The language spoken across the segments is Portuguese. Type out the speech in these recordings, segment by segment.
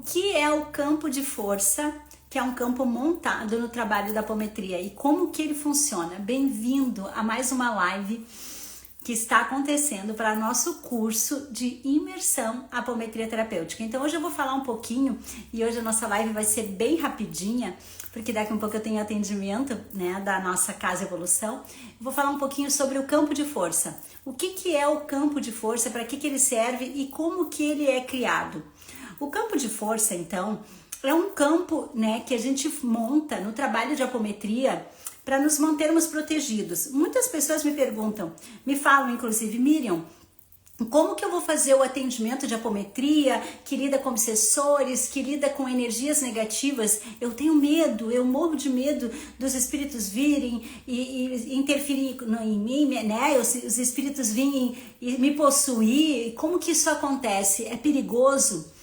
que é o campo de força, que é um campo montado no trabalho da apometria e como que ele funciona. Bem-vindo a mais uma live que está acontecendo para nosso curso de imersão apometria terapêutica. Então hoje eu vou falar um pouquinho e hoje a nossa live vai ser bem rapidinha, porque daqui a um pouco eu tenho atendimento, né, da nossa Casa Evolução. Eu vou falar um pouquinho sobre o campo de força. O que é o campo de força, para que ele serve e como que ele é criado. O campo de força, então, é um campo, né, que a gente monta no trabalho de apometria para nos mantermos protegidos. Muitas pessoas me perguntam, me falam inclusive, Miriam, como que eu vou fazer o atendimento de apometria, que lida com obsessores, que lida com energias negativas? Eu tenho medo, eu morro de medo dos espíritos virem e interferir em mim, né? Os espíritos virem e me possuir. Como que isso acontece? É perigoso?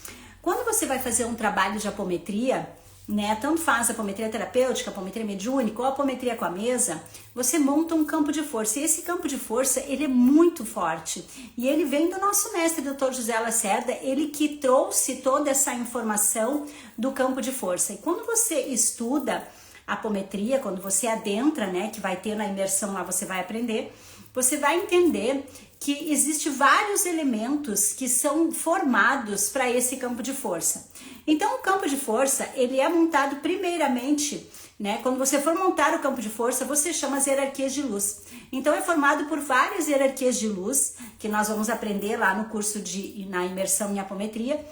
Quando você vai fazer um trabalho de apometria, né, tanto faz a apometria terapêutica, a apometria mediúnica ou a apometria com a mesa, você monta um campo de força. E esse campo de força, ele é muito forte. E ele vem do nosso mestre, Dr. José Lacerda, ele que trouxe toda essa informação do campo de força. E quando você estuda a apometria, quando você adentra, né, que vai ter na imersão lá, você vai aprender, você vai entender que existem vários elementos que são formados para esse campo de força. Então, o campo de força, ele é montado primeiramente, né? Quando você for montar o campo de força, você chama as hierarquias de luz. Então, é formado por várias hierarquias de luz, que nós vamos aprender lá no curso na imersão em apometria.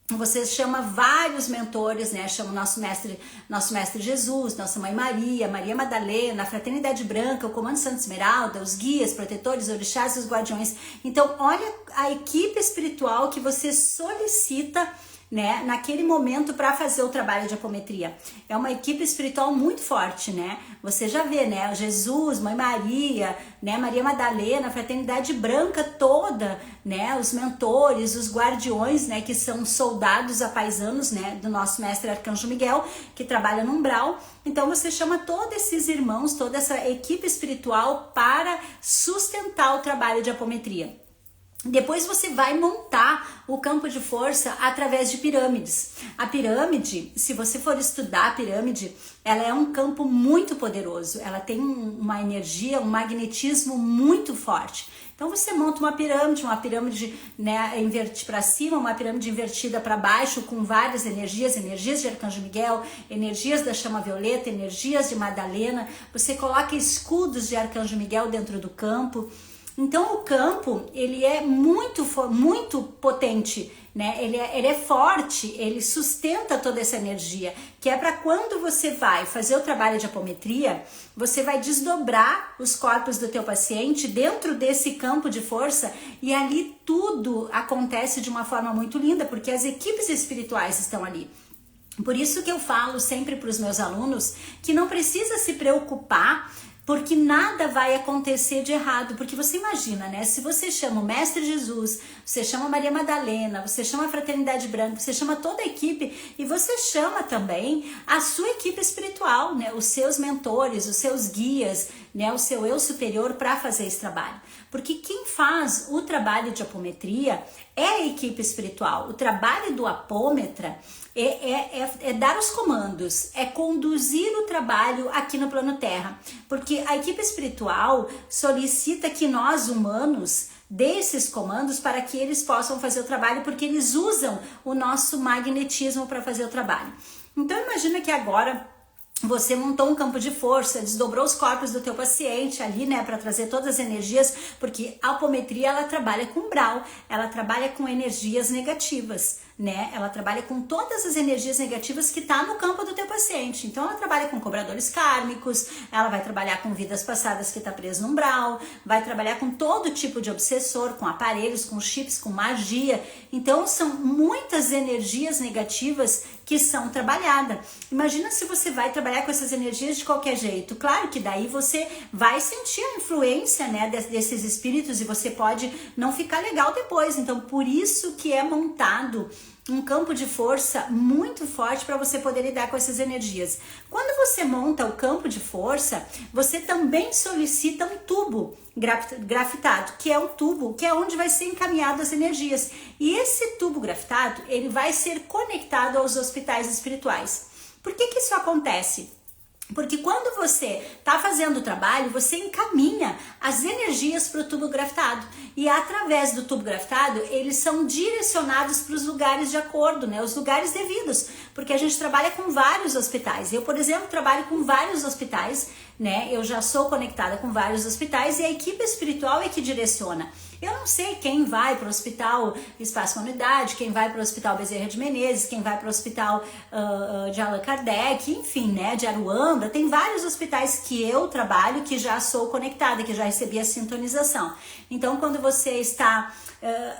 Você chama vários mentores, né? Chama nosso mestre Jesus, nossa mãe Maria, Maria Madalena, a Fraternidade Branca, o Comando Santa Esmeralda, os guias, protetores, orixás e os guardiões. Então, olha a equipe espiritual que você solicita, né, naquele momento para fazer o trabalho de apometria. É uma equipe espiritual muito forte, né? Você já vê, né? Jesus, Mãe Maria, né? Maria Madalena, a Fraternidade Branca toda, né? Os mentores, os guardiões, né? Que são soldados apaisanos, né? Do nosso mestre Arcanjo Miguel, que trabalha no umbral. Então você chama todos esses irmãos, toda essa equipe espiritual para sustentar o trabalho de apometria. Depois você vai montar o campo de força através de pirâmides. A pirâmide, se você for estudar a pirâmide, ela é um campo muito poderoso. Ela tem uma energia, um magnetismo muito forte. Então você monta uma pirâmide, né, invertida para cima, uma pirâmide invertida para baixo, com várias energias de Arcanjo Miguel, energias da chama violeta, energias de Madalena. Você coloca escudos de Arcanjo Miguel dentro do campo. Então o campo, ele é muito potente, né? Ele é forte, ele sustenta toda essa energia, que é para quando você vai fazer o trabalho de apometria, você vai desdobrar os corpos do teu paciente dentro desse campo de força e ali tudo acontece de uma forma muito linda, porque as equipes espirituais estão ali. Por isso que eu falo sempre para os meus alunos que não precisa se preocupar, porque nada vai acontecer de errado, porque você imagina, né? Se você chama o Mestre Jesus, você chama Maria Madalena, você chama a Fraternidade Branca, você chama toda a equipe e você chama também a sua equipe espiritual, né? Os seus mentores, os seus guias, né? O seu eu superior para fazer esse trabalho. Porque quem faz o trabalho de apometria é a equipe espiritual. O trabalho do apômetra é dar os comandos, é conduzir o trabalho aqui no plano Terra, porque a equipe espiritual solicita que nós humanos dê esses comandos para que eles possam fazer o trabalho, porque eles usam o nosso magnetismo para fazer o trabalho. Então imagina que agora você montou um campo de força, desdobrou os corpos do teu paciente ali, né, para trazer todas as energias, porque a apometria, ela trabalha com umbral, ela trabalha com energias negativas, né, ela trabalha com todas as energias negativas que tá no campo do teu paciente. Então ela trabalha com cobradores kármicos, ela vai trabalhar com vidas passadas que tá preso no umbral, vai trabalhar com todo tipo de obsessor, com aparelhos, com chips, com magia. Então são muitas energias negativas que são trabalhadas. Imagina se você vai trabalhar com essas energias de qualquer jeito. Claro que daí você vai sentir a influência, né, desses espíritos e você pode não ficar legal depois. Então, por isso que é montado um campo de força muito forte para você poder lidar com essas energias. Quando você monta o campo de força, você também solicita um tubo grafitado, que é um tubo que é onde vai ser encaminhado as energias. E esse tubo grafitado, ele vai ser conectado aos hospitais espirituais. Por que que isso acontece? Porque quando você está fazendo o trabalho, você encaminha as energias para o tubo grafitado. E através do tubo grafitado, eles são direcionados para os lugares de acordo, né? Os lugares devidos. Porque a gente trabalha com vários hospitais. Eu, por exemplo, trabalho com vários hospitais, né? Eu já sou conectada com vários hospitais e a equipe espiritual é que direciona. Eu não sei quem vai para o Hospital Espaço Humanidade, quem vai para o Hospital Bezerra de Menezes, quem vai para o Hospital de Allan Kardec, enfim, né, de Aruanda. Tem vários hospitais que eu trabalho que já sou conectada, que já recebi a sintonização. Então, quando você está,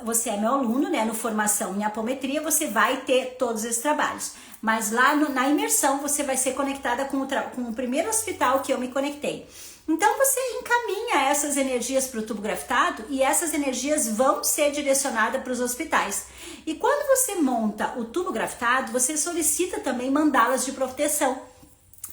você é meu aluno, né, no Formação em Apometria, você vai ter todos esses trabalhos. Mas lá na imersão você vai ser conectada com o primeiro hospital que eu me conectei. Então você encaminha essas energias para o tubo grafitado e essas energias vão ser direcionadas para os hospitais. E quando você monta o tubo grafitado, você solicita também mandalas de proteção.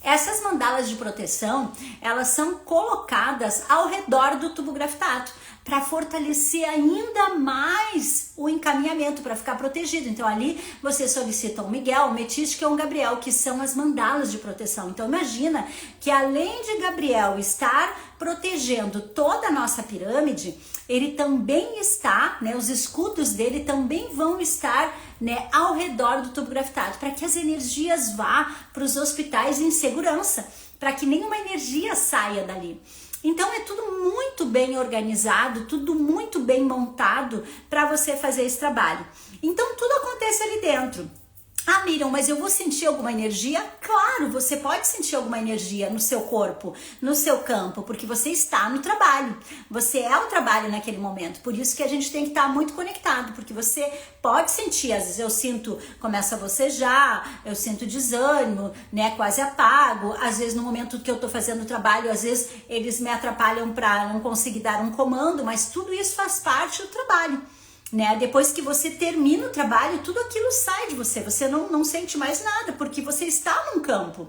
Essas mandalas de proteção, elas são colocadas ao redor do tubo grafitado para fortalecer ainda mais o encaminhamento, para ficar protegido. Então ali você solicita um Miguel, um Metístico e um Gabriel, que são as mandalas de proteção. Então imagina que além de Gabriel estar protegendo toda a nossa pirâmide, ele também está, né, os escudos dele também vão estar, né, ao redor do tubo grafitado, para que as energias vá para os hospitais em segurança, para que nenhuma energia saia dali. Então é tudo muito bem organizado, tudo muito bem montado para você fazer esse trabalho. Então tudo acontece ali dentro. Ah, Miriam, mas eu vou sentir alguma energia? Claro, você pode sentir alguma energia no seu corpo, no seu campo, porque você está no trabalho. Você é o trabalho naquele momento. Por isso que a gente tem que estar muito conectado, porque você pode sentir, às vezes eu sinto, começa a bocejar, eu sinto desânimo, né, quase apago. Às vezes no momento que eu estou fazendo o trabalho, às vezes eles me atrapalham para não conseguir dar um comando, mas tudo isso faz parte do trabalho. Né? Depois que você termina o trabalho, tudo aquilo sai de você, você não sente mais nada, porque você está num campo.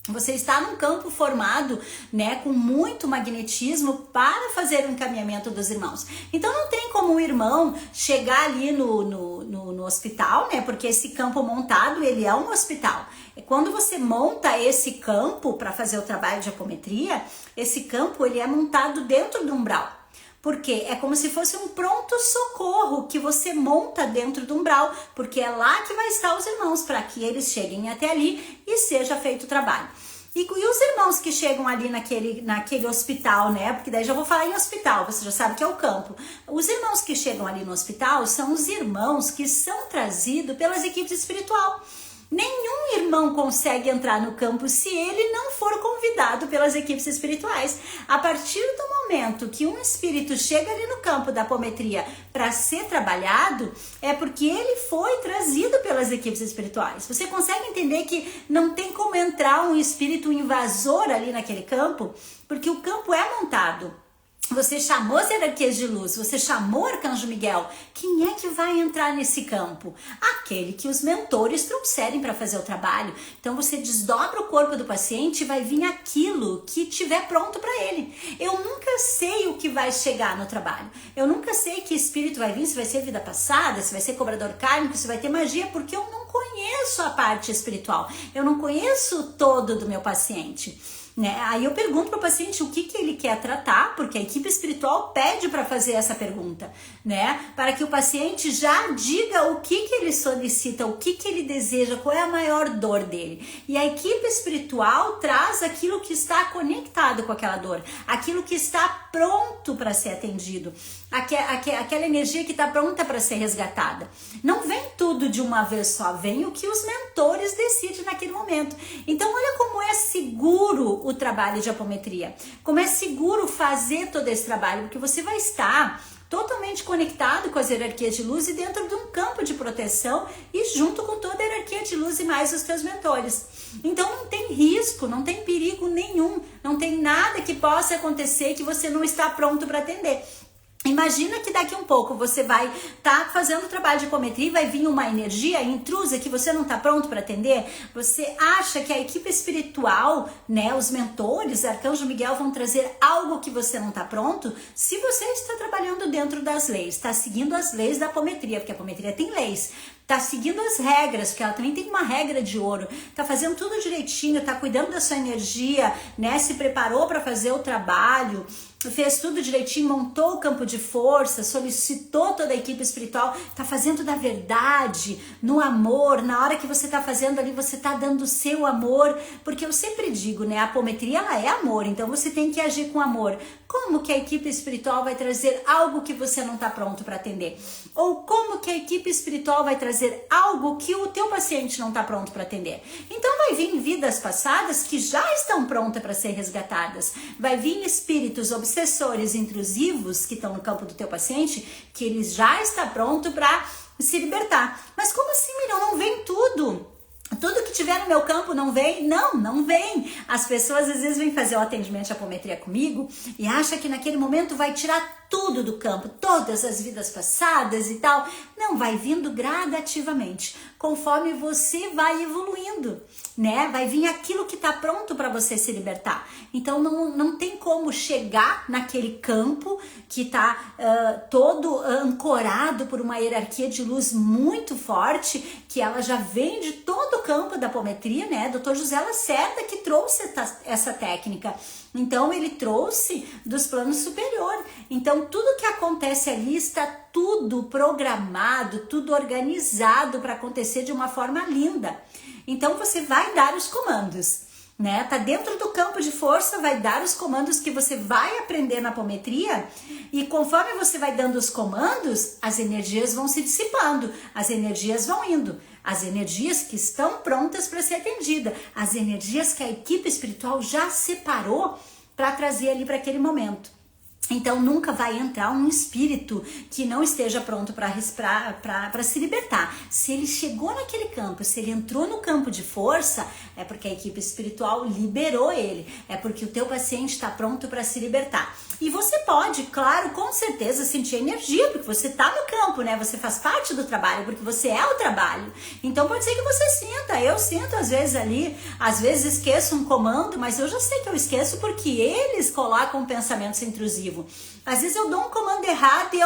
Você está num campo formado, né, com muito magnetismo para fazer o encaminhamento dos irmãos. Então não tem como um irmão chegar ali no hospital, né, porque esse campo montado, ele é um hospital. E quando você monta esse campo para fazer o trabalho de apometria, esse campo ele é montado dentro do umbral. Porque é como se fosse um pronto-socorro que você monta dentro do umbral, porque é lá que vai estar os irmãos, para que eles cheguem até ali e seja feito o trabalho. E os irmãos que chegam ali naquele hospital, né? Porque daí já vou falar em hospital, você já sabe que é o campo. Os irmãos que chegam ali no hospital são os irmãos que são trazidos pelas equipes espirituais. Nenhum irmão consegue entrar no campo se ele não for convidado pelas equipes espirituais. A partir do momento que um espírito chega ali no campo da apometria para ser trabalhado, é porque ele foi trazido pelas equipes espirituais. Você consegue entender que não tem como entrar um espírito invasor ali naquele campo? Porque o campo é montado. Você chamou as hierarquias de luz, você chamou o Arcanjo Miguel. Quem é que vai entrar nesse campo? Aquele que os mentores trouxerem para fazer o trabalho. Então você desdobra o corpo do paciente e vai vir aquilo que tiver pronto para ele. Eu nunca sei o que vai chegar no trabalho. Eu nunca sei que espírito vai vir, se vai ser vida passada, se vai ser cobrador kármico, se vai ter magia, porque eu não conheço a parte espiritual. Eu não conheço o todo do meu paciente. Né? Aí eu pergunto para o paciente o que ele quer tratar, porque a equipe espiritual pede para fazer essa pergunta, né? Para que o paciente já diga o que ele solicita, o que ele deseja, qual é a maior dor dele. E a equipe espiritual traz aquilo que está conectado com aquela dor, aquilo que está pronto para ser atendido, aquela energia que está pronta para ser resgatada. Não vem tudo de uma vez só, vem o que os mentores decidem naquele momento. Então olha como é seguro o trabalho de apometria, como é seguro fazer todo esse trabalho, porque você vai estar totalmente conectado com as hierarquias de luz e dentro de um campo de proteção e junto com toda a hierarquia de luz e mais os teus mentores. Então não tem risco, não tem perigo nenhum, não tem nada que possa acontecer que você não está pronto para atender. Imagina que daqui um pouco você vai estar fazendo o trabalho de apometria e vai vir uma energia intrusa que você não está pronto para atender. Você acha que a equipe espiritual, né, os mentores, Arcanjo Miguel vão trazer algo que você não está pronto? Se você está trabalhando dentro das leis, está seguindo as leis da apometria, porque a apometria tem leis, tá seguindo as regras, porque ela também tem uma regra de ouro, tá fazendo tudo direitinho, tá cuidando da sua energia, né, se preparou para fazer o trabalho, fez tudo direitinho, montou o campo de força, solicitou toda a equipe espiritual, tá fazendo da verdade, no amor, na hora que você tá fazendo ali, você tá dando o seu amor, porque eu sempre digo, né, a apometria, ela é amor, então você tem que agir com amor. Como que a equipe espiritual vai trazer algo que você não tá pronto para atender? Ou como que a equipe espiritual vai trazer algo que o teu paciente não tá pronto para atender? Então vai vir vidas passadas que já estão prontas para ser resgatadas, vai vir espíritos obsessores intrusivos que estão no campo do teu paciente, que ele já está pronto para se libertar. Mas como assim, Miriam? Não vem tudo? Tudo que tiver no meu campo não vem? Não, não vem. As pessoas às vezes vêm fazer o atendimento de apometria comigo e acham que naquele momento vai tirar tudo do campo, todas as vidas passadas e tal. Não, vai vindo gradativamente, conforme você vai evoluindo, né? Vai vir aquilo que tá pronto para você se libertar. Então não tem como chegar naquele campo que tá todo ancorado por uma hierarquia de luz muito forte, que ela já vem de todo o campo da apometria, né? Dr. José Lacerda que trouxe essa técnica. Então ele trouxe dos planos superiores. Então tudo que acontece ali está tudo programado, tudo organizado para acontecer de uma forma linda. Então você vai dar os comandos, né? Tá dentro do campo de força, vai dar os comandos que você vai aprender na apometria, e conforme você vai dando os comandos, as energias vão se dissipando, as energias vão indo. As energias que estão prontas para ser atendida, as energias que a equipe espiritual já separou para trazer ali para aquele momento. Então nunca vai entrar um espírito que não esteja pronto para se libertar. Se ele chegou naquele campo, se ele entrou no campo de força, é porque a equipe espiritual liberou ele, é porque o teu paciente está pronto para se libertar. E você pode, claro, com certeza sentir energia, porque você está no campo, né? Você faz parte do trabalho, porque você é o trabalho. Então pode ser que você sinta, eu sinto às vezes ali, às vezes esqueço um comando, mas eu já sei que eu esqueço porque eles colocam pensamentos intrusivos. Às vezes eu dou um comando errado e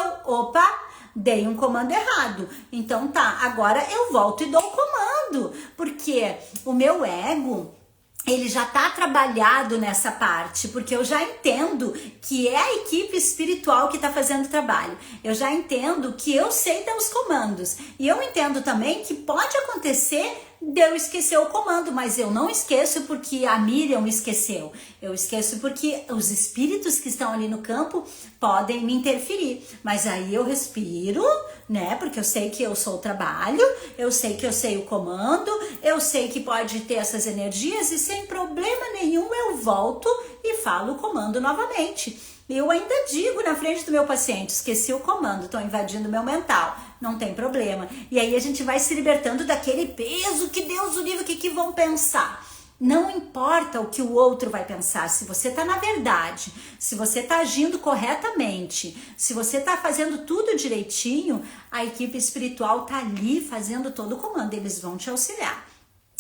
dei um comando errado. Então tá, agora eu volto e dou o comando, porque o meu ego, ele já tá trabalhado nessa parte, porque eu já entendo que é a equipe espiritual que tá fazendo o trabalho. Eu já entendo que eu sei dar os comandos. E eu entendo também que pode acontecer de eu esquecer o comando, mas eu não esqueço porque a Miriam esqueceu. Eu esqueço porque os espíritos que estão ali no campo podem me interferir. Mas aí eu respiro, né? Porque eu sei que eu sou o trabalho, eu sei que eu sei o comando, eu sei que pode ter essas energias e sem problema nenhum eu volto e falo o comando novamente. Eu ainda digo na frente do meu paciente, esqueci o comando, estou invadindo meu mental, não tem problema. E aí a gente vai se libertando daquele peso que Deus o livre, o que vão pensar. Não importa o que o outro vai pensar, se você está na verdade, se você está agindo corretamente, se você está fazendo tudo direitinho, a equipe espiritual está ali fazendo todo o comando, eles vão te auxiliar.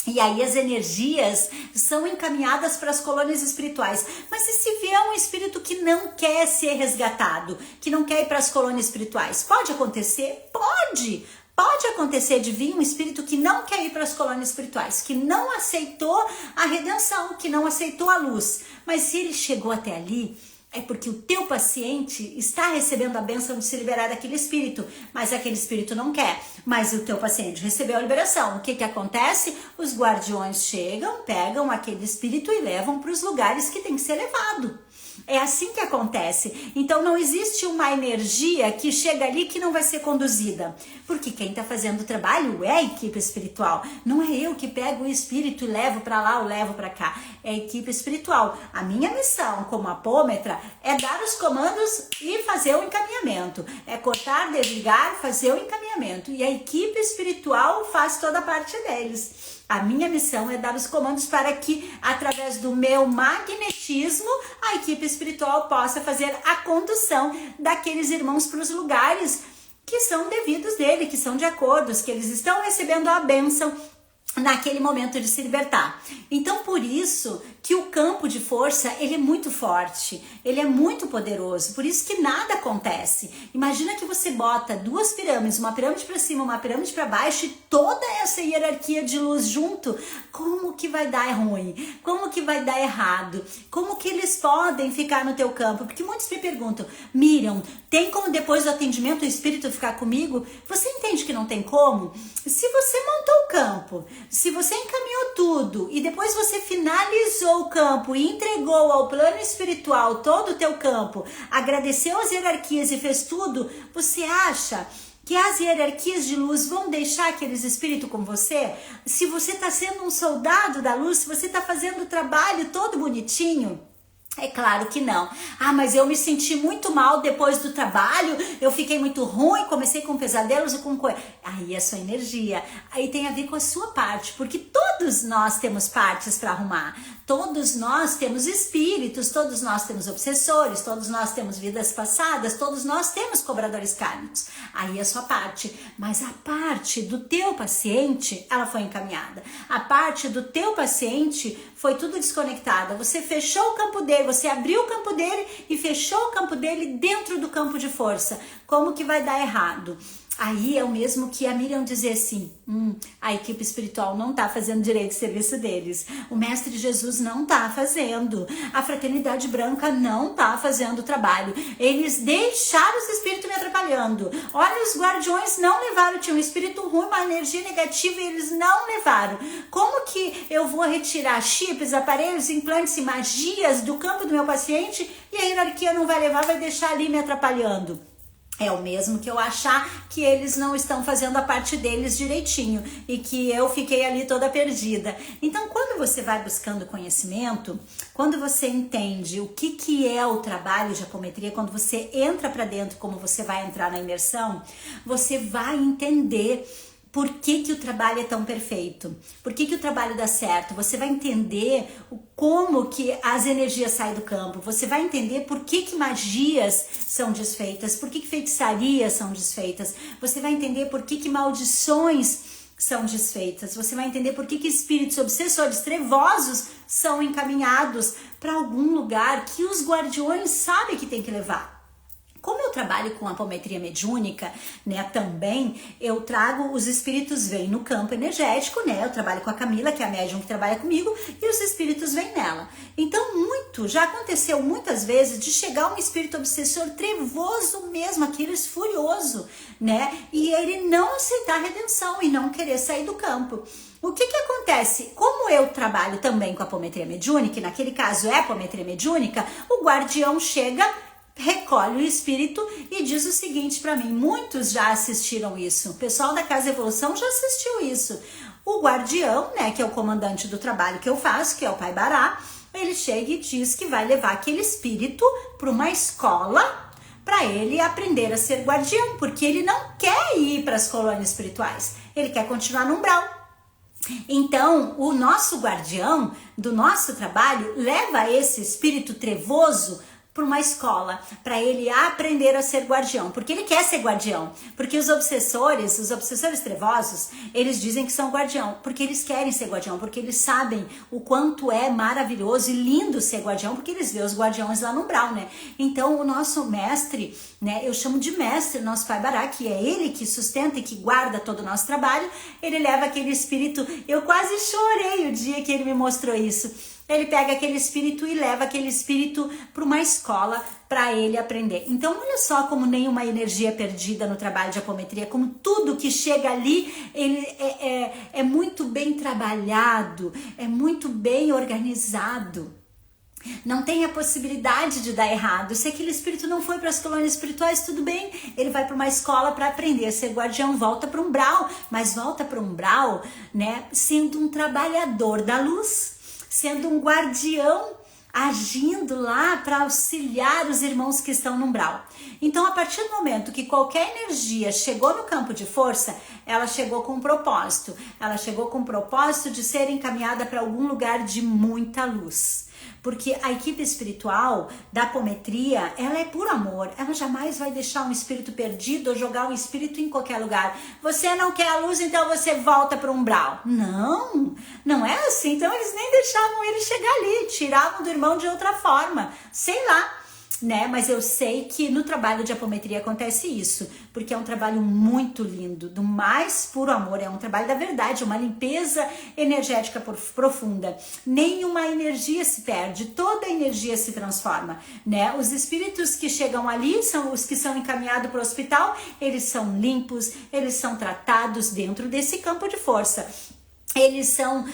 E aí as energias são encaminhadas para as colônias espirituais. Mas e se vier um espírito que não quer ser resgatado, que não quer ir para as colônias espirituais? Pode acontecer? Pode! Pode acontecer de vir um espírito que não quer ir para as colônias espirituais, que não aceitou a redenção, que não aceitou a luz. Mas se ele chegou até ali, é porque o teu paciente está recebendo a bênção de se liberar daquele espírito, mas aquele espírito não quer. Mas o teu paciente recebeu a liberação. O que acontece? Os guardiões chegam, pegam aquele espírito e levam para os lugares que tem que ser levado. É assim que acontece. Então não existe uma energia que chega ali que não vai ser conduzida. Porque quem está fazendo o trabalho é a equipe espiritual. Não é eu que pego o espírito e levo para lá ou levo para cá. É a equipe espiritual. A minha missão como apômetra é dar os comandos e fazer o encaminhamento. É cortar, desligar, fazer o encaminhamento. E a equipe espiritual faz toda a parte deles. A minha missão é dar os comandos para que, através do meu magnetismo, a equipe espiritual possa fazer a condução daqueles irmãos para os lugares que são devidos dele, que são de acordo, que eles estão recebendo a bênção naquele momento de se libertar. Então, por isso que o campo de força, ele é muito forte, ele é muito poderoso, por isso que nada acontece. Imagina que você bota duas pirâmides, uma pirâmide para cima, uma pirâmide para baixo, e toda essa hierarquia de luz junto, como que vai dar ruim? Como que vai dar errado? Como que eles podem ficar no teu campo? Porque muitos me perguntam, Miriam, tem como depois do atendimento o espírito ficar comigo? Você entende que não tem como? Se você montou o campo, se você encaminhou tudo e depois você finalizou o campo e entregou ao plano espiritual todo o teu campo, agradeceu as hierarquias e fez tudo, você acha que as hierarquias de luz vão deixar aqueles espíritos com você? Se você está sendo um soldado da luz, se você está fazendo o trabalho todo bonitinho? É claro que não. Ah, mas eu me senti muito mal depois do trabalho, eu fiquei muito ruim, comecei com pesadelos e com coisa. Aí é a sua energia, aí tem a ver com a sua parte, porque todos nós temos partes para arrumar, todos nós temos espíritos, todos nós temos obsessores, todos nós temos vidas passadas, todos nós temos cobradores kármicos. Aí é a sua parte, mas a parte do teu paciente, ela foi encaminhada. A parte do teu paciente foi tudo desconectada. Você fechou o campo dele, você abriu o campo dele e fechou o campo dele dentro do campo de força. Como que vai dar errado? Aí é o mesmo que a Miriam dizer assim, a equipe espiritual não está fazendo direito de serviço deles, o Mestre Jesus não está fazendo, a Fraternidade Branca não está fazendo o trabalho, eles deixaram os espíritos me atrapalhando, olha, os guardiões não levaram, tinha um espírito ruim, uma energia negativa e eles não levaram. Como que eu vou retirar chips, aparelhos, implantes e magias do campo do meu paciente e a hierarquia não vai levar, vai deixar ali me atrapalhando? É o mesmo que eu achar que eles não estão fazendo a parte deles direitinho e que eu fiquei ali toda perdida. Então, quando você vai buscando conhecimento, quando você entende o que é o trabalho de apometria, quando você entra para dentro, como você vai entrar na imersão, você vai entender por que o trabalho é tão perfeito, por que o trabalho dá certo. Você vai entender como que as energias saem do campo, você vai entender por que magias são desfeitas, por que feitiçarias são desfeitas, você vai entender por que maldições são desfeitas, você vai entender por que espíritos obsessores trevosos são encaminhados para algum lugar que os guardiões sabem que tem que levar. Como eu trabalho com apometria mediúnica, né, também eu trago, os espíritos vêm no campo energético, né, eu trabalho com a Camila, que é a médium que trabalha comigo, e os espíritos vêm nela. Então, já aconteceu muitas vezes de chegar um espírito obsessor trevoso mesmo, aqueles furioso, né, e ele não aceitar a redenção e não querer sair do campo. O que acontece? Como eu trabalho também com a apometria mediúnica, e naquele caso é apometria mediúnica, o guardião chega, recolhe o espírito e diz o seguinte para mim, muitos já assistiram isso, o pessoal da Casa Evolução já assistiu isso. O guardião, né, que é o comandante do trabalho que eu faço, que é o Pai Bará, ele chega e diz que vai levar aquele espírito para uma escola para ele aprender a ser guardião, porque ele não quer ir para as colônias espirituais, ele quer continuar no umbral. Então, o nosso guardião do nosso trabalho leva esse espírito trevoso para uma escola, para ele aprender a ser guardião, porque ele quer ser guardião, porque os obsessores trevosos, eles dizem que são guardião, porque eles querem ser guardião, porque eles sabem o quanto é maravilhoso e lindo ser guardião, porque eles veem os guardiões lá no umbral, né? Então, o nosso mestre, né, eu chamo de mestre, nosso Pai Bará, que é ele que sustenta e que guarda todo o nosso trabalho, ele leva aquele espírito, eu quase chorei o dia que ele me mostrou isso. Ele pega aquele espírito e leva aquele espírito para uma escola para ele aprender. Então, olha só como nenhuma energia é perdida no trabalho de apometria, como tudo que chega ali, ele é muito bem trabalhado, é muito bem organizado. Não tem a possibilidade de dar errado. Se aquele espírito não foi para as colônias espirituais, tudo bem, ele vai para uma escola para aprender a ser guardião, volta para o umbral, mas volta para o umbral, né, sendo um trabalhador da luz, sendo um guardião agindo lá para auxiliar os irmãos que estão no umbral. Então, a partir do momento que qualquer energia chegou no campo de força, ela chegou com um propósito. Ela chegou com o propósito de ser encaminhada para algum lugar de muita luz. Porque a equipe espiritual da apometria, ela é por amor. Ela jamais vai deixar um espírito perdido ou jogar um espírito em qualquer lugar. Você não quer a luz, então você volta para o umbral. Não, não é assim. Então eles nem deixavam ele chegar ali, tiravam do irmão de outra forma. Sei lá. Né? Mas eu sei que no trabalho de apometria acontece isso, porque é um trabalho muito lindo, do mais puro amor, é um trabalho da verdade, uma limpeza energética profunda. Nenhuma energia se perde, toda energia se transforma, né? Os espíritos que chegam ali são os que são encaminhados para o hospital, eles são limpos, eles são tratados dentro desse campo de força. Eles são,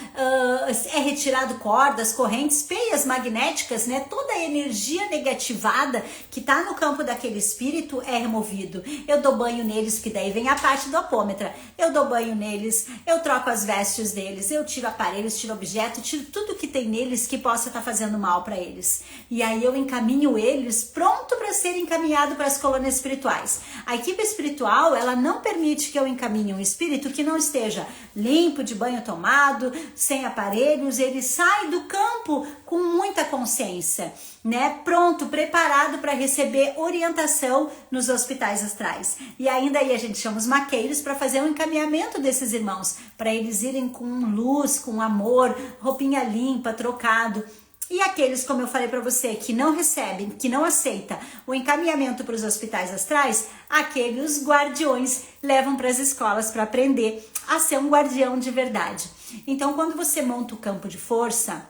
é retirado cordas, correntes, peias magnéticas, né? Toda a energia negativada que tá no campo daquele espírito é removido. Eu dou banho neles, que daí vem a parte do apômetra. Eu dou banho neles, eu troco as vestes deles, eu tiro aparelhos, tiro objeto, tiro tudo que tem neles que possa estar fazendo mal para eles. E aí eu encaminho eles pronto para ser encaminhado para as colônias espirituais. A equipe espiritual, ela não permite que eu encaminhe um espírito que não esteja limpo, de banho tomado, sem aparelhos. Ele sai do campo com muita consciência, né? Pronto, preparado para receber orientação nos hospitais astrais. E ainda aí a gente chama os maqueiros para fazer um encaminhamento desses irmãos, para eles irem com luz, com amor, roupinha limpa, trocado. E aqueles, como eu falei para você, que não recebem, que não aceitam o encaminhamento para os hospitais astrais, aqueles guardiões levam para as escolas para aprender a ser um guardião de verdade. Então, quando você monta o campo de força,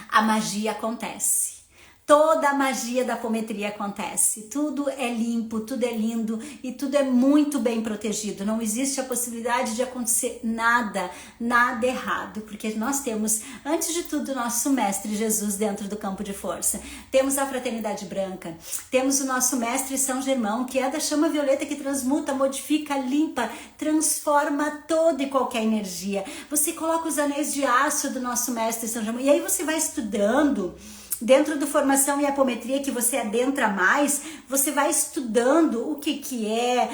a magia acontece. Toda a magia da apometria acontece, tudo é limpo, tudo é lindo e tudo é muito bem protegido. Não existe a possibilidade de acontecer nada errado, porque nós temos, antes de tudo, nosso Mestre Jesus dentro do campo de força. Temos a Fraternidade Branca, temos o nosso Mestre São Germão, que é da chama violeta que transmuta, modifica, limpa, transforma toda e qualquer energia. Você coloca os anéis de aço do nosso Mestre São Germão e aí você vai estudando. Dentro do Formação e Apometria, que você adentra mais, você vai estudando o que é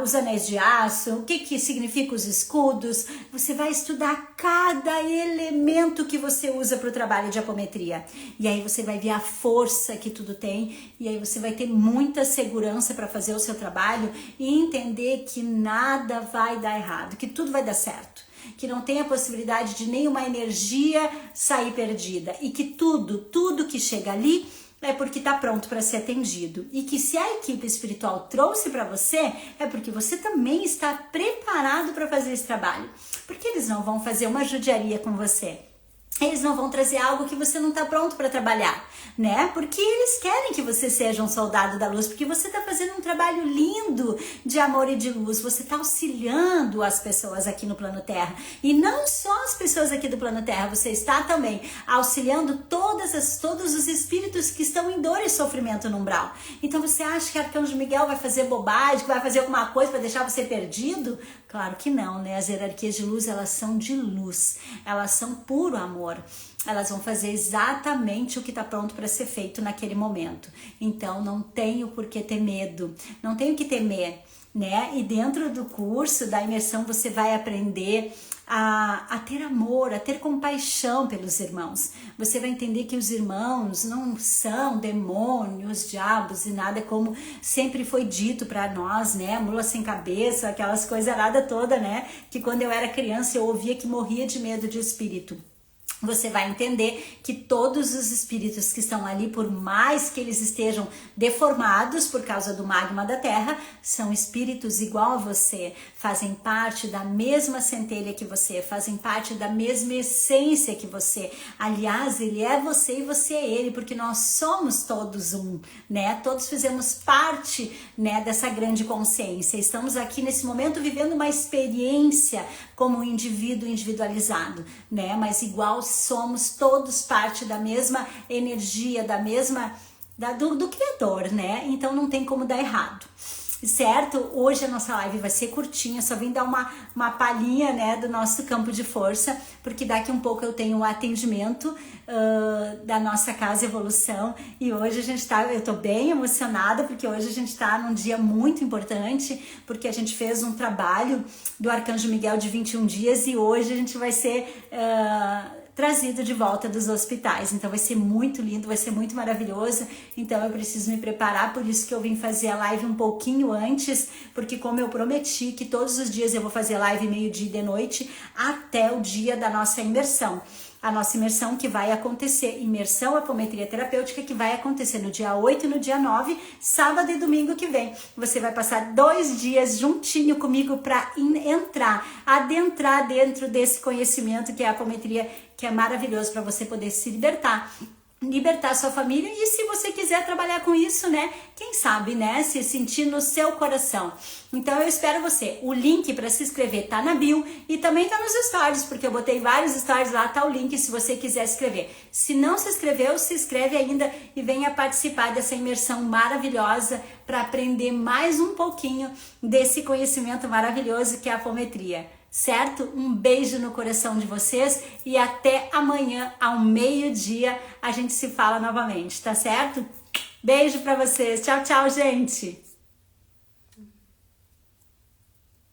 os anéis de aço, o que significa os escudos, você vai estudar cada elemento que você usa para o trabalho de apometria. E aí você vai ver a força que tudo tem, e aí você vai ter muita segurança para fazer o seu trabalho e entender que nada vai dar errado, que tudo vai dar certo. Que não tem a possibilidade de nenhuma energia sair perdida e que tudo que chega ali é porque está pronto para ser atendido e que se a equipe espiritual trouxe para você é porque você também está preparado para fazer esse trabalho, porque eles não vão fazer uma judiaria com você. Eles não vão trazer algo que você não está pronto para trabalhar, né? Porque eles querem que você seja um soldado da luz, porque você está fazendo um trabalho lindo de amor e de luz. Você está auxiliando as pessoas aqui no plano Terra. E não só as pessoas aqui do plano Terra, você está também auxiliando todos os espíritos que estão em dor e sofrimento no umbral. Então você acha que Arcanjo Miguel vai fazer bobagem, que vai fazer alguma coisa para deixar você perdido? Claro que não, né? As hierarquias de luz, elas são de luz, elas são puro amor. Elas vão fazer exatamente o que está pronto para ser feito naquele momento. Então, não tenho por que ter medo, não tenho que temer, né? E dentro do curso da imersão, você vai aprender a ter amor, a ter compaixão pelos irmãos. Você vai entender que os irmãos não são demônios, diabos e nada, como sempre foi dito para nós, né? Mula sem cabeça, aquelas coisas nada toda, né? Que quando eu era criança eu ouvia que morria de medo de espírito. Você vai entender que todos os espíritos que estão ali, por mais que eles estejam deformados por causa do magma da Terra, são espíritos igual a você, fazem parte da mesma centelha que você, fazem parte da mesma essência que você. Aliás, ele é você e você é ele, porque nós somos todos um, né? Todos fizemos parte, né, dessa grande consciência. Estamos aqui nesse momento vivendo uma experiência como um indivíduo individualizado, né? Mas igual somos todos parte da mesma energia, do Criador, né? Então não tem como dar errado. certo? Hoje a nossa live vai ser curtinha, só vim dar uma palhinha, né, do nosso campo de força, porque daqui um pouco eu tenho um atendimento da nossa Casa Evolução, e hoje eu tô bem emocionada, porque hoje a gente tá num dia muito importante, porque a gente fez um trabalho do Arcanjo Miguel de 21 dias, e hoje a gente vai ser trazido de volta dos hospitais, então vai ser muito lindo, vai ser muito maravilhoso, então eu preciso me preparar, por isso que eu vim fazer a live um pouquinho antes, porque como eu prometi que todos os dias eu vou fazer live meio-dia e de noite, até o dia da nossa imersão. A nossa imersão que vai acontecer, imersão apometria terapêutica, que vai acontecer no dia 8 e no dia 9, sábado e domingo que vem. Você vai passar 2 dias juntinho comigo para adentrar dentro desse conhecimento que é a apometria, que é maravilhoso para você poder se libertar sua família, e se você quiser trabalhar com isso, né, quem sabe, né, se sentir no seu coração. Então eu espero você. O link para se inscrever tá na bio e também tá nos stories, porque eu botei vários stories lá, tá o link se você quiser se inscrever. Se não se inscreveu, se inscreve ainda e venha participar dessa imersão maravilhosa para aprender mais um pouquinho desse conhecimento maravilhoso que é a apometria. Certo? Um beijo no coração de vocês e até amanhã ao meio-dia a gente se fala novamente, tá certo? Beijo pra vocês. Tchau, tchau, gente!